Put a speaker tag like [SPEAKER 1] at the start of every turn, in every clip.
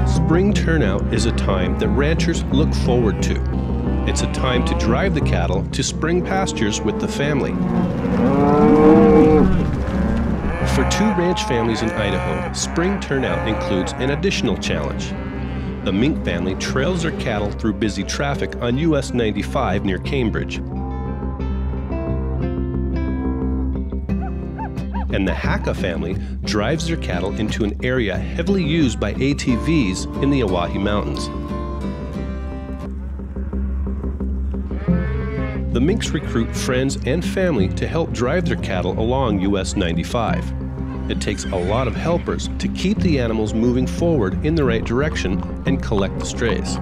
[SPEAKER 1] Spring turnout is a time that ranchers look forward to. It's a time to drive the cattle to spring pastures with the family. For 2 ranch families in Idaho, spring turnout includes an additional challenge. The Mink family trails their cattle through busy traffic on US 95 near Cambridge. And the Haka family drives their cattle into an area heavily used by ATVs in the Owyhee Mountains. The Minks recruit friends and family to help drive their cattle along US 95. It takes a lot of helpers to keep the animals moving forward in the right direction and collect the strays.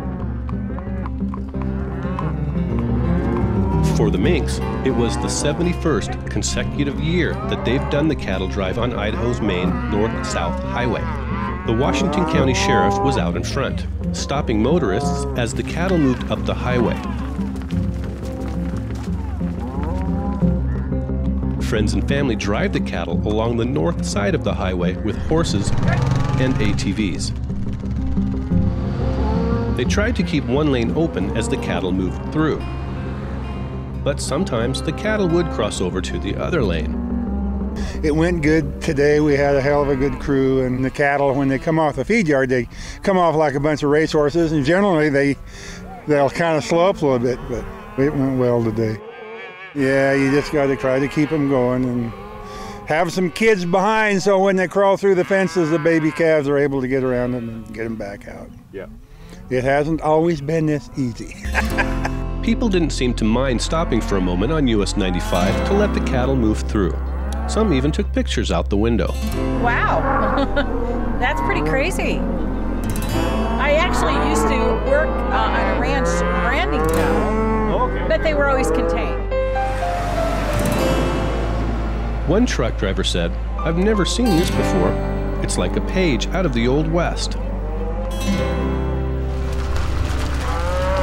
[SPEAKER 1] For the Minks, it was the 71st consecutive year that they've done the cattle drive on Idaho's main north-south highway. The Washington County Sheriff was out in front, stopping motorists as the cattle moved up the highway. Friends and family drive the cattle along the north side of the highway with horses and ATVs. They tried to keep one lane open as the cattle moved through. But sometimes the cattle would cross over to the other lane.
[SPEAKER 2] It went good today. We had a hell of a good crew, and the cattle, when they come off the feed yard, they come off like a bunch of racehorses, and generally they'll kind of slow up a little bit, but it went well today. Yeah, you just got to try to keep them going and have some kids behind so when they crawl through the fences, the baby calves are able to get around them and get them back out.
[SPEAKER 3] Yeah.
[SPEAKER 2] It hasn't always been this easy.
[SPEAKER 1] People didn't seem to mind stopping for a moment on US 95 to let the cattle move through. Some even took pictures out the window.
[SPEAKER 4] Wow, that's pretty crazy. I actually used to work on a ranch branding cattle, but they were always contained.
[SPEAKER 1] One truck driver said, "I've never seen this before. It's like a page out of the Old West."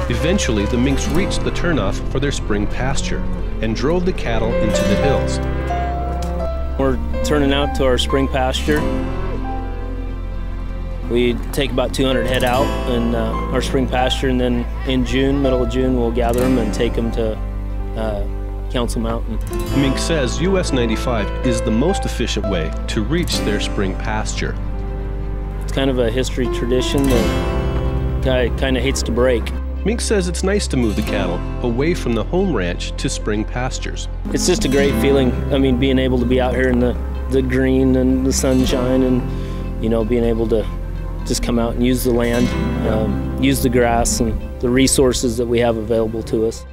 [SPEAKER 1] Eventually, the Minks reached the turnoff for their spring pasture and drove the cattle into the hills.
[SPEAKER 5] We're turning out to our spring pasture. We take about 200 head out in our spring pasture, and then in June, middle of June, we'll gather them and take them to Council Mountain.
[SPEAKER 1] Mink says US 95 is the most efficient way to reach their spring pasture.
[SPEAKER 5] It's kind of a history tradition that guy kind of hates to break.
[SPEAKER 1] Mink says it's nice to move the cattle away from the home ranch to spring pastures.
[SPEAKER 5] It's just a great feeling. I mean, being able to be out here in the green and the sunshine, and you know, being able to just come out and use the land, use the grass and the resources that we have available to us.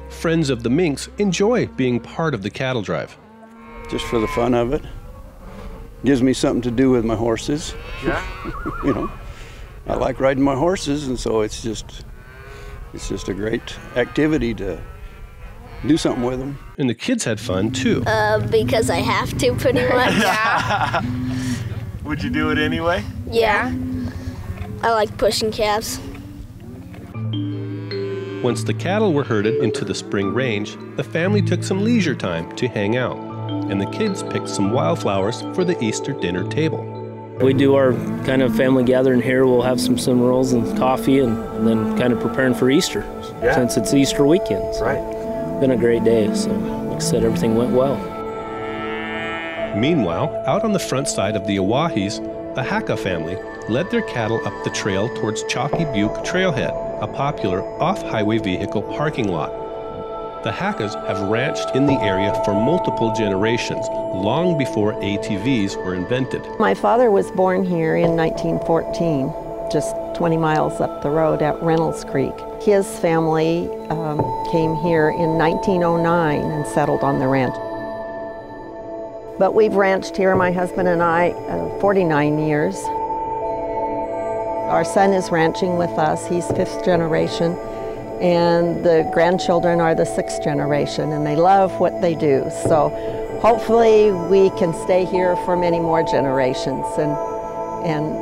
[SPEAKER 1] Friends of the Minks enjoy being part of the cattle drive.
[SPEAKER 6] Just for the fun of it. Gives me something to do with my horses.
[SPEAKER 3] Yeah.
[SPEAKER 6] You know, I like riding my horses, and so it's just a great activity to do something with them.
[SPEAKER 1] And the kids had fun too.
[SPEAKER 7] Because I have to, pretty much.
[SPEAKER 3] Yeah. Would you do it anyway?
[SPEAKER 7] Yeah. I like pushing calves.
[SPEAKER 1] Once the cattle were herded into the spring range, the family took some leisure time to hang out, and the kids picked some wildflowers for the Easter dinner table.
[SPEAKER 5] We do our kind of family gathering here. We'll have some cinnamon rolls and coffee, and then kind of preparing for Easter, since it's Easter weekend. So
[SPEAKER 3] right.
[SPEAKER 5] Been a great day. So like I said, everything went well.
[SPEAKER 1] Meanwhile, out on the front side of the Owyees, the Haka family led their cattle up the trail towards Chalky Butte Trailhead, a popular off-highway vehicle parking lot. The Hakas have ranched in the area for multiple generations, long before ATVs were invented.
[SPEAKER 8] My father was born here in 1914, just 20 miles up the road at Reynolds Creek. His family came here in 1909 and settled on the ranch. But we've ranched here, my husband and I, 49 years. Our son is ranching with us. He's 5th generation. And the grandchildren are the 6th generation, and they love what they do. So hopefully we can stay here for many more generations and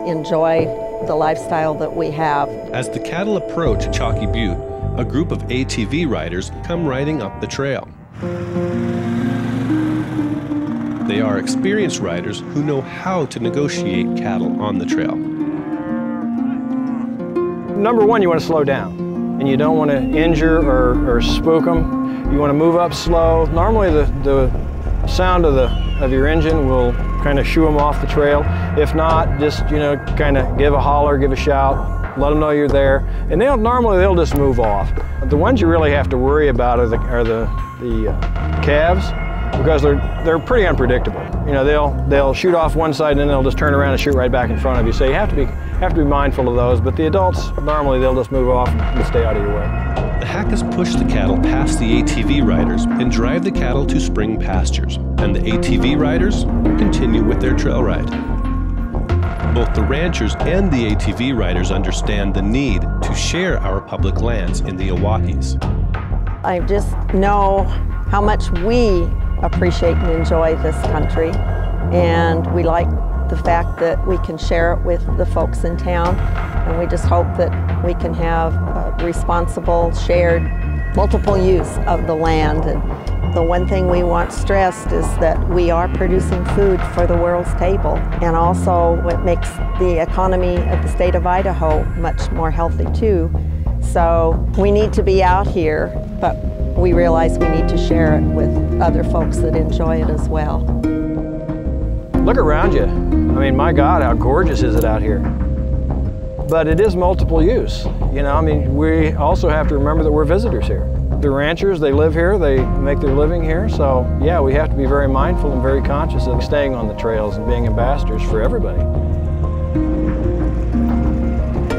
[SPEAKER 8] enjoy the lifestyle that we have.
[SPEAKER 1] As the cattle approach Chalky Butte, a group of ATV riders come riding up the trail. They are experienced riders who know how to negotiate cattle on the trail.
[SPEAKER 9] Number one, you want to slow down, and you don't want to injure or spook them. You want to move up slow. Normally the sound of your engine will kind of shoo them off the trail. If not, just, you know, kind of give a holler, give a shout, let them know you're there, and normally they'll just move off. The ones you really have to worry about are the calves, because they're pretty unpredictable. You know, they'll shoot off one side and then they'll just turn around and shoot right back in front of you. So you have to be mindful of those. But the adults, normally they'll just move off and stay out of your way.
[SPEAKER 1] The Hackas push the cattle past the ATV riders and drive the cattle to spring pastures, and the ATV riders continue with their trail ride. Both the ranchers and the ATV riders understand the need to share our public lands in the Owyahees.
[SPEAKER 8] I just know how much we appreciate and enjoy this country, and we like the fact that we can share it with the folks in town, and we just hope that we can have responsible, shared, multiple use of the land. And the one thing we want stressed is that we are producing food for the world's table, and also what makes the economy of the state of Idaho much more healthy too. So we need to be out here, but we realize we need to share it with other folks that enjoy it as well.
[SPEAKER 9] Look around you. I mean, my God, how gorgeous is it out here? But it is multiple use. You know, I mean, we also have to remember that we're visitors here. The ranchers, they live here, they make their living here, so yeah, we have to be very mindful and very conscious of staying on the trails and being ambassadors for everybody.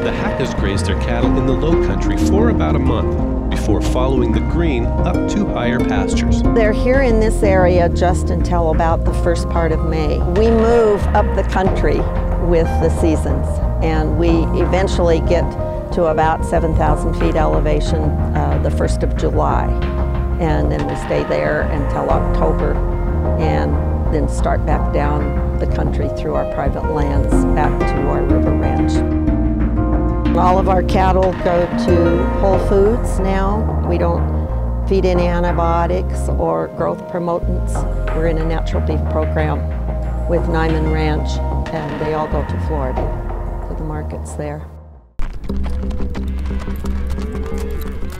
[SPEAKER 1] The Hackas graze their cattle in the low country for about a month before following the green up to higher pastures.
[SPEAKER 8] They're here in this area just until about the first part of May. We move up the country with the seasons, and we eventually get to about 7,000 feet elevation the 1st of July. And then we stay there until October, and then start back down the country through our private lands back to our river ranch. All of our cattle go to Whole Foods now. We don't feed any antibiotics or growth promotants. We're in a natural beef program with Nyman Ranch, and they all go to Florida, to the markets there.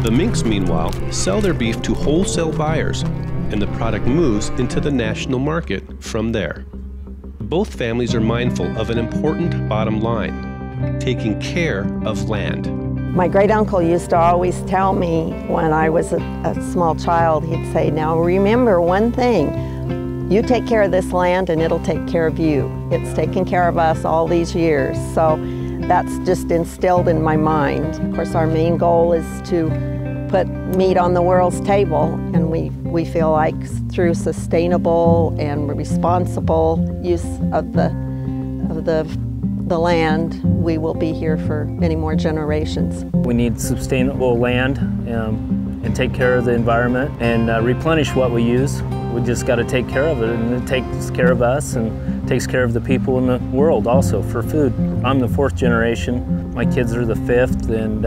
[SPEAKER 1] The minks, meanwhile, sell their beef to wholesale buyers, and the product moves into the national market from there. Both families are mindful of an important bottom line: taking care of land.
[SPEAKER 8] My great uncle used to always tell me when I was a small child, he'd say, now remember one thing, you take care of this land and it'll take care of you. It's taken care of us all these years. So that's just instilled in my mind. Of course, our main goal is to put meat on the world's table, and we feel like through sustainable and responsible use of the land, we will be here for many more generations.
[SPEAKER 5] We need sustainable land and take care of the environment and replenish what we use. We just got to take care of it, and it takes care of us and takes care of the people in the world also for food. I'm the 4th generation. My kids are the 5th, and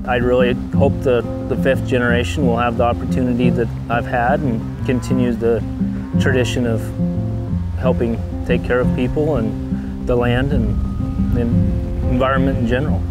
[SPEAKER 5] I really hope the 5th generation will have the opportunity that I've had and continue the tradition of helping take care of people and the land and environment in general.